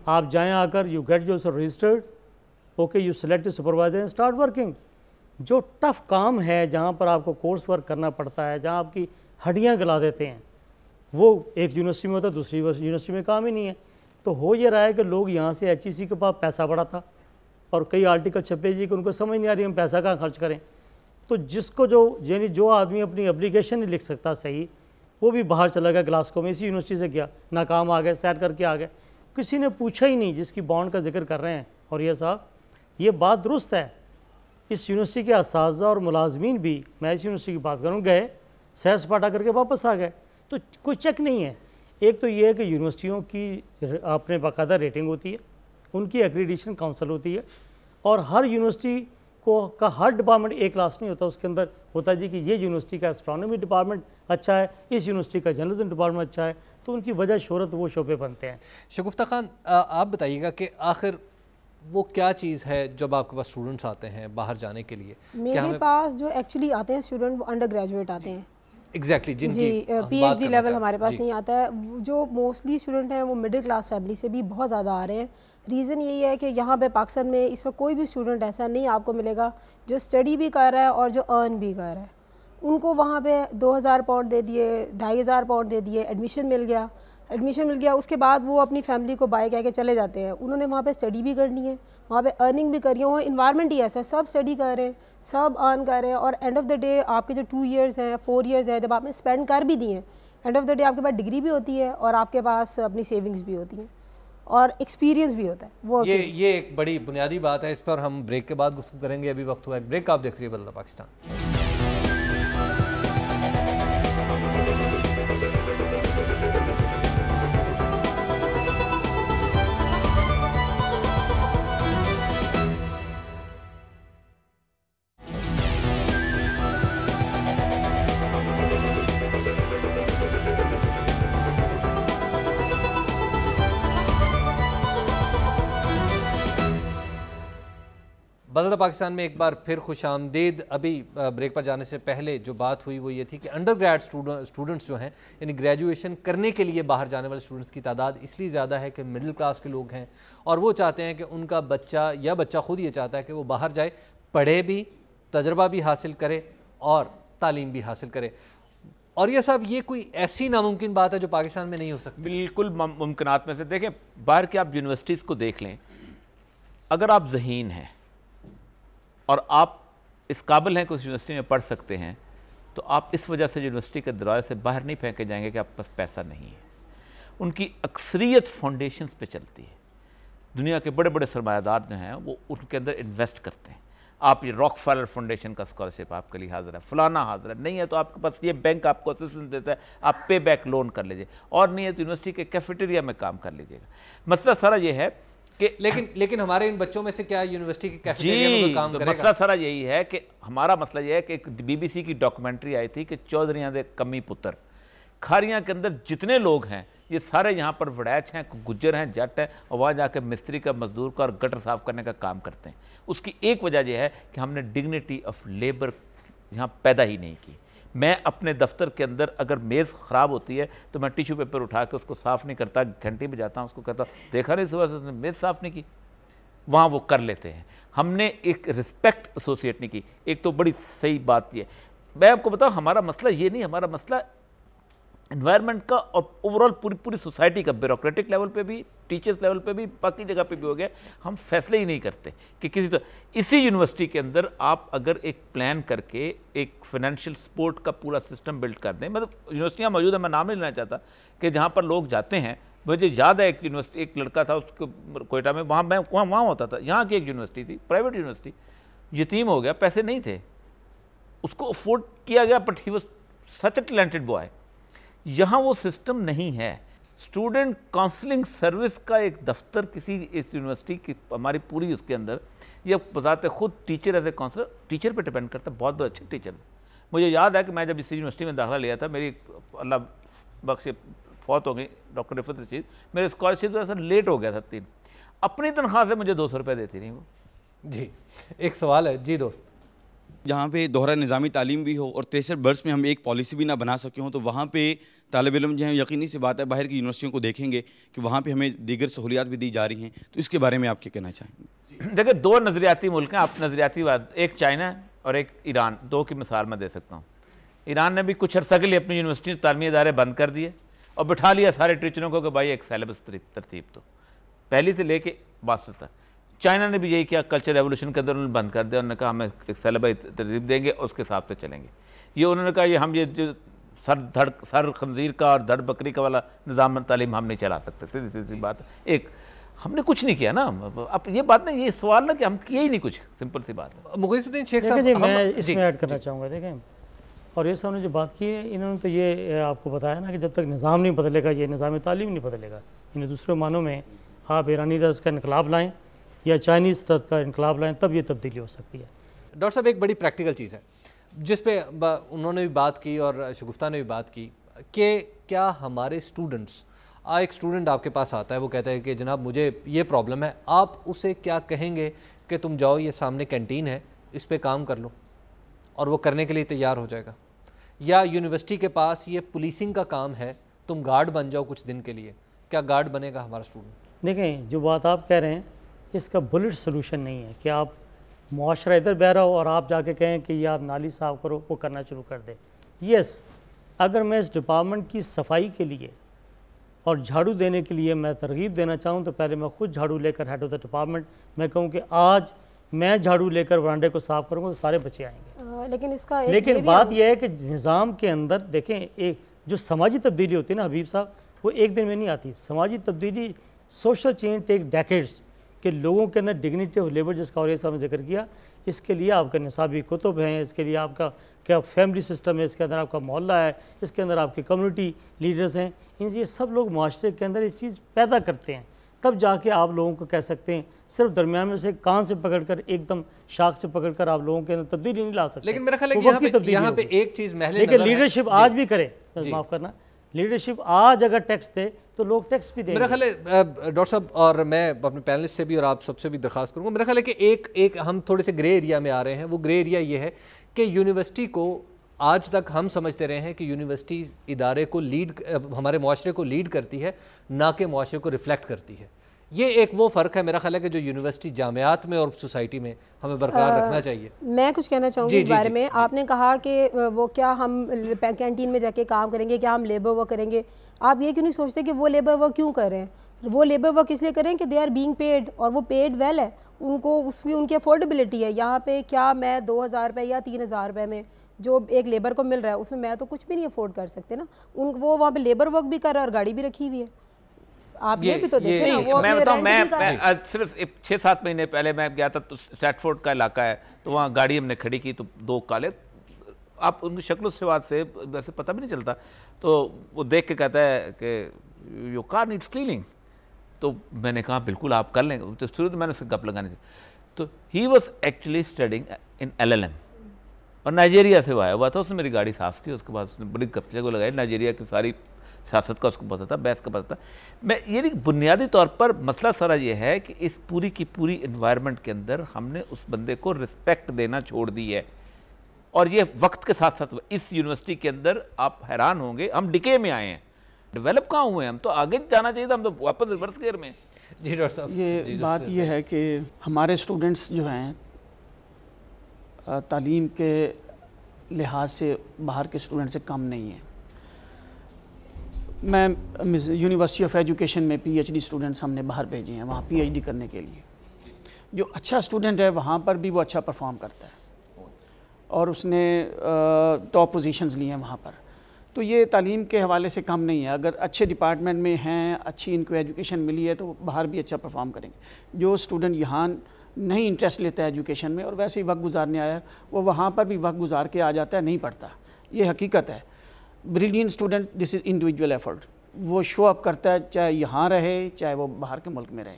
आप जाएँ आकर, you get yourself registered, okay, you select supervisor and start working. जो टफ काम है, जहाँ पर आपको कोर्स वर्क करना पड़ता है, जहाँ आपकी हड्डियाँ गला देते हैं, वो एक यूनिवर्सिटी में होता है, दूसरी यूनिवर्सिटी में काम ही नहीं है। तो हो ये रहा है कि लोग यहाँ से HEC के पास पैसा बढ़ा था और कई आर्टिकल छपे जी कि उनको समझ नहीं आ रही हम पैसा कहाँ खर्च करें। तो जिसको यानी जो आदमी अपनी एप्लीकेशन नहीं लिख सकता सही, वो भी बाहर चला गया ग्लासगो में, इसी यूनिवर्सिटी से गया, नाकाम आ गए, सैर करके आ गए, किसी ने पूछा ही नहीं। जिसकी बॉन्ड का जिक्र कर रहे हैं और ये साहब, ये बात दुरुस्त है। इस यूनिवर्सिटी के असातिज़ा और मुलाजमीन भी, मैं इस यूनिवर्सिटी की बात करूँ, गए सैर सपाटा करके वापस आ गए। तो कोई चेक नहीं है। एक तो ये है कि यूनिवर्सिटियों की अपने बाकायदा रेटिंग होती है, उनकी एक्रीडिटेशन काउंसिल होती है, और हर यूनिवर्सिटी का हर डिपार्टमेंट एक क्लास नहीं होता, उसके अंदर होता है जी कि ये यूनिवर्सिटी का एस्ट्रोनॉमी डिपार्टमेंट अच्छा है, इस यूनिवर्सिटी का जर्नलिज्म डिपार्टमेंट अच्छा है, तो उनकी वजह शोहरत वो शोबे बनते हैं। शगुफ्ता खान, आप बताइएगा कि आखिर वो क्या चीज़ है जब आपके पास स्टूडेंट्स आते हैं बाहर जाने के लिए? मेरे पास जो एक्चुअली आते हैं स्टूडेंट, वो अंडर ग्रेजुएट आते हैं। एग्जैक्टली जिनकी PhD लेवल हमारे पास नहीं आता है। जो मोस्टली स्टूडेंट हैं वो मिडिल क्लास फैमिली से भी बहुत ज़्यादा आ रहे हैं। रीज़न यही है कि यहाँ पे पाकिस्तान में इस वक्त कोई भी स्टूडेंट ऐसा नहीं आपको मिलेगा जो स्टडी भी कर रहा है और जो अर्न भी कर रहा है। उनको वहाँ पे 2000 पाउंड दे दिए, 2500 पाउंड दे दिए, एडमिशन मिल गया, उसके बाद वो अपनी फैमिली को बाय कह के चले जाते हैं। उन्होंने वहाँ पे स्टडी भी करनी है, वहाँ पे अर्निंग भी करनी है। वो इन्वायरमेंट ही ऐसा है, सब स्टडी कर रहे हैं, सब अर्न कर रहे हैं, और एंड ऑफ द डे आपके जो 2 इयर्स हैं, 4 इयर्स हैं, जब आपने स्पेंड कर भी दिए, एंड ऑफ द डे आपके पास डिग्री भी होती है और आपके पास अपनी सेविंग्स भी होती हैं और एक्सपीरियंस भी होता है। वो ये एक बड़ी बुनियादी बात है। इस पर हम ब्रेक के बाद गुफ्तगू करेंगे। अभी वक्त हुआ है ब्रेक का। आप देख रही है बदलता पाकिस्तान। बदलता पाकिस्तान में एक बार फिर खुश आमदीद। अभी ब्रेक पर जाने से पहले जो बात हुई वो ये थी कि अंडर ग्रेड स्टूडेंट्स जो हैं, यानी ग्रेजुएशन करने के लिए बाहर जाने वाले स्टूडेंट्स की तादाद इसलिए ज़्यादा है कि मिडिल क्लास के लोग हैं और वो चाहते हैं कि उनका बच्चा या बच्चा खुद ये चाहता है कि वो बाहर जाए, पढ़े भी, तजर्बा भी हासिल करे और तालीम भी हासिल करे। और ये सब ये कोई ऐसी नामुमकिन बात है जो पाकिस्तान में नहीं हो सकती? बिल्कुल मुमकिनात में से। देखें, बाहर के आप यूनिवर्सिटीज़ को देख लें, अगर आप ज़हीन हैं और आप इस काबिल हैं कि उस यूनिवर्सिटी में पढ़ सकते हैं, तो आप इस वजह से यूनिवर्सिटी के दरवाजे से बाहर नहीं फेंके जाएंगे कि आपके पास पैसा नहीं है। उनकी अक्सरियत फाउंडेशंस पे चलती है। दुनिया के बड़े बड़े सरमायादार जो हैं वो उनके अंदर इन्वेस्ट करते हैं। आप ये रॉकफेलर फाउंडेशन का स्कॉलरशिप आपके लिए हाजिर है, फलाना हाजिर है, नहीं है तो आपके पास ये बैंक आपको असिस्टेंस देता है, आप पे बैक लोन कर लीजिए, और नहीं है तो यूनिवर्सिटी के कैफेटेरिया में काम कर लीजिएगा। मसला सारा ये है कि लेकिन हमारे इन बच्चों में से क्या यूनिवर्सिटी के कैफेटेरिया में कोई काम करेगा? मसला सारा यही है कि हमारा मसला ये है कि एक BBC की डॉक्यूमेंट्री आई थी कि चौधरियां दे कमी पुत्र, खारियां के अंदर जितने लोग हैं ये सारे यहाँ पर वड़ैच हैं, गुज्जर हैं, जट हैं, और वहाँ जाकर मिस्त्री का, मजदूर का और गटर साफ करने का काम करते हैं। उसकी एक वजह यह है कि हमने डिग्निटी ऑफ लेबर यहाँ पैदा ही नहीं की। मैं अपने दफ्तर के अंदर अगर मेज़ ख़राब होती है तो मैं टिश्यू पेपर उठा के उसको साफ़ नहीं करता, घंटी बजाता हूँ, उसको कहता हूँ देखा नहीं सुबह से उसने मेज़ साफ़ नहीं की, वहाँ वो कर लेते हैं। हमने एक रिस्पेक्ट एसोसिएट नहीं की। एक तो बड़ी सही बात ये, मैं आपको बताऊँ, हमारा मसला ये नहीं, हमारा मसला एनवायरनमेंट का और ओवरऑल पूरी सोसाइटी का, ब्यूरोक्रेटिक लेवल पे भी, टीचर्स लेवल पे भी, बाकी जगह पे भी हो गया। हम फैसले ही नहीं करते कि किसी तो इसी यूनिवर्सिटी के अंदर आप अगर एक प्लान करके एक फाइनेंशियल सपोर्ट का पूरा सिस्टम बिल्ड कर दें, मतलब यूनिवर्सिटियाँ मौजूद है, मैं नाम नहीं लेना चाहता, कि जहाँ पर लोग जाते हैं। मुझे याद है एक यूनिवर्सिटी, एक लड़का था उसको कोयटा में, वहाँ होता था, यहाँ की एक यूनिवर्सिटी थी, प्राइवेट यूनिवर्सिटी, यतीम हो गया, पैसे नहीं थे, उसको अफोर्ड किया गया, but he was such A talented boy. यहाँ वो सिस्टम नहीं है। स्टूडेंट काउंसलिंग सर्विस का एक दफ्तर किसी इस यूनिवर्सिटी की, हमारी पूरी उसके अंदर, ये बजाते खुद teacher as a counsellor, teacher पे डिपेंड करता है। बहुत बहुत अच्छे टीचर। मुझे याद है कि मैं जब इस यूनिवर्सिटी में दाखिला लिया था, मेरी अल्लाह बख्शे फौत हो गई डॉक्टर रिफत रशीद, मेरे स्कॉलरशिप थोड़ा सा लेट हो गया था 3, अपनी तनख्वाह से मुझे 200 रुपये देती नहीं वो। जी, एक सवाल है जी दोस्त, जहाँ पे दोहरा निज़ामी तालीम भी हो और 63 बर्स में हम एक पॉलिसी भी ना बना सके हों, तो वहाँ पे तालिब इल्म जो है यकीनी सी बात है बाहर की यूनिवर्सिटियों को देखेंगे कि वहाँ पे हमें दीगर सहूलियात भी दी जा रही हैं, तो इसके बारे में आप क्या कहना चाहेंगे? देखिए, दो नज़रियाती मुल्क हैं। आप नज़रियाती बात, एक चाइना और एक ईरान, दो की मिसाल मैं दे सकता हूँ। ईरान ने भी कुछ अर्सा के लिए अपनी यूनिवर्सिटी तालीमी इदारे बंद कर दिए और बिठा लिया सारे टीचरों को कि भाई एक सिलेबस तरतीब तो पहली से लेके मास्टर्स तक। चाइना ने भी यही किया, कल्चर रेवोल्यूशन के अंदर उन्होंने बंद कर दिया। उन्होंने कहा हमें एक सिलेबस तरतीब देंगे और उसके हिसाब से चलेंगे। ये उन्होंने कहा ये हम ये जो सर खंजीर का और धड़ बकरी का वाला निज़ाम तालीम हम नहीं चला सकते। सीधी सीधी बात है। एक हमने कुछ नहीं किया ना। अब ये बात नहीं, ये सवाल ना कि हम किए ही नहीं कुछ, सिंपल सी बात है। मुगीसुद्दीन शेख साहब, मैं इसमें ऐड करना चाहूँगा। देखें, और ये साहब ने जो बात की है, इन्होंने तो ये आपको बताया ना कि जब तक निज़ाम नहीं बदलेगा, ये निज़ाम तालीम नहीं बदलेगा। इन्हें दूसरे मानों में आप ईरानी तर्ज का इनकलाब लाएँ या चाइनीज़ तर्ज का इनकलाब लाएँ, तब ये तब्दीली हो सकती है। डॉक्टर साहब, एक बड़ी प्रैक्टिकल चीज़ है जिस पे उन्होंने भी बात की और शगुफ्ता ने भी बात की कि क्या हमारे स्टूडेंट्स, एक स्टूडेंट आपके पास आता है, वो कहता है कि जनाब मुझे ये प्रॉब्लम है, आप उसे क्या कहेंगे कि तुम जाओ, ये सामने कैंटीन है, इस पे काम कर लो, और वो करने के लिए तैयार हो जाएगा? या यूनिवर्सिटी के पास ये पुलिसिंग का काम है, तुम गार्ड बन जाओ कुछ दिन के लिए, क्या गार्ड बनेगा हमारा स्टूडेंट? देखें, जो बात आप कह रहे हैं इसका बुलेट सोल्यूशन नहीं है कि आप मुआशरा इधर बह रहा हो और आप जाके कहें कि ये आप नाली साफ़ करो, वो करना शुरू कर दे। यस, अगर मैं इस डिपार्टमेंट की सफाई के लिए और झाड़ू देने के लिए मैं तरगीब देना चाहूँ तो पहले मैं खुद झाड़ू लेकर हेड ऑफ द डिपार्टमेंट मैं कहूँ कि आज मैं झाड़ू लेकर वरांडे को साफ़ करूँगा तो सारे बच्चे आएंगे। लेकिन बात यह है कि निज़ाम के अंदर देखें, एक जो समाजी तब्दीली होती है ना हबीब साहब, वो एक दिन में नहीं आती। समाजी तब्दीली, सोशल चेंज टेक डेकेड्स, कि लोगों के अंदर डिग्निटी ऑफ लेबर, जिसका और साहब ने जिक्र किया, इसके लिए आपका निसाबी कुतुब हैं, इसके लिए आपका क्या फैमिली सिस्टम है, इसके अंदर आपका मोहल्ला है, इसके अंदर आपके कम्युनिटी लीडर्स हैं, ये सब लोग माशरे के अंदर ये चीज़ पैदा करते हैं। तब जाके आप लोगों को कह सकते हैं, सिर्फ दरमियान में से कान से पकड़कर एकदम शाख से पकड़कर आप लोगों के अंदर तब्दीली नहीं ला सकते। लेकिन मेरा ख्याल है कि यहाँ पे एक चीज़ महले लेकिन लीडरशिप आज भी करे, माफ़ करना, लीडरशिप आज अगर टैक्स दे तो लोग टैक्स भी देंगे। मेरा ख्याल है डॉक्टर साहब, और मैं अपने पैनलिस्ट से भी और आप सबसे भी दरख्वास्त करूँगा, मेरा ख्याल है कि एक हम थोड़े से ग्रे एरिया में आ रहे हैं। वो ग्रे एरिया ये है कि यूनिवर्सिटी को आज तक हम समझते रहे हैं कि यूनिवर्सिटी इदारे को लीड, हमारे मुआशरे को लीड करती है, ना कि मुआशरे को रिफ्लेक्ट करती है। ये एक वो फ़र्क है मेरा ख्याल है कि जो यूनिवर्सिटी जामियात में और सोसाइटी में हमें बरकरार रखना चाहिए। मैं कुछ कहना चाहूँगी इस बारे में। आपने कहा कि वो क्या हम कैंटीन में जाके काम करेंगे, क्या हम लेबर वर्क करेंगे। आप ये क्यों नहीं सोचते कि वो लेबर वर्क क्यों कर रहे हैं? वो लेबर वर्क इसलिए करें कि दे आर बीइंग पेड, और वो पेड वेल है, उनको उसकी उनकी अफोर्डेबिलिटी है। यहाँ पे क्या मैं 2000 रुपये या 3000 रुपये में जो एक लेबर को मिल रहा है उसमें मैं तो कुछ भी नहीं अफोर्ड कर सकते ना। वो वहाँ पे लेबर वर्क भी कर रहा है और गाड़ी भी रखी हुई है। आप ये भी तो देखें ना। वो मैं बताऊं, मैं सिर्फ 6-7 महीने पहले मैं गया था, तो स्ट्रैटफोर्ड का इलाका है, तो वहाँ गाड़ी हमने खड़ी की तो 2 काले, आप उनकी शक्ल से बात से वैसे पता भी नहीं चलता, तो वो देख के कहता है कि योर कार नीड्स क्लीनिंग। तो मैंने कहा बिल्कुल आप कर लेंगे। तो शुरू में मैंने उससे गप लगाने से, तो he was actually studying in LLM और नाइजीरिया से आया हुआ था। उसने मेरी गाड़ी साफ़ की, उसके बाद उसने बड़ी गप्पे को लगाई, नाइजीरिया की सारी सियासत का उसको पता था, बहस का पता था। मैं ये नहीं, बुनियादी तौर पर मसला सारा ये है कि इस पूरी की पूरी इन्वायरमेंट के अंदर हमने उस बंदे को रिस्पेक्ट देना छोड़ दी है। और ये वक्त के साथ साथ इस यूनिवर्सिटी के अंदर आप हैरान होंगे, हम डिके में आए हैं, डेवलप कहाँ हुए, हम तो आगे जाना चाहिए था, हम तो वापस रिवर्स गियर में। जी डॉक्टर साहब, ये बात ये है कि हमारे स्टूडेंट्स जो हैं तालीम के लिहाज से बाहर के स्टूडेंट से कम नहीं हैं। मैं यूनिवर्सिटी ऑफ एजुकेशन में PhD स्टूडेंट्स हमने बाहर भेजे हैं वहाँ PhD करने के लिए। जो अच्छा स्टूडेंट है वहाँ पर भी वो अच्छा परफॉर्म करता है और उसने टॉप पोजीशंस ली हैं वहाँ पर। तो ये तालीम के हवाले से कम नहीं है। अगर अच्छे डिपार्टमेंट में हैं, अच्छी इनको एजुकेशन मिली है तो बाहर भी अच्छा परफॉर्म करेंगे। जो स्टूडेंट यहाँ नहीं इंटरेस्ट लेता है एजुकेशन में और वैसे ही वक्त गुजारने आया, वो वहाँ पर भी वक्त गुजार के आ जाता है, नहीं पढ़ता। ये हकीकत है। Brilliant student, this is individual effort. वो शो अप करता है, चाहे यहाँ रहे चाहे वो बाहर के मुल्क में रहे।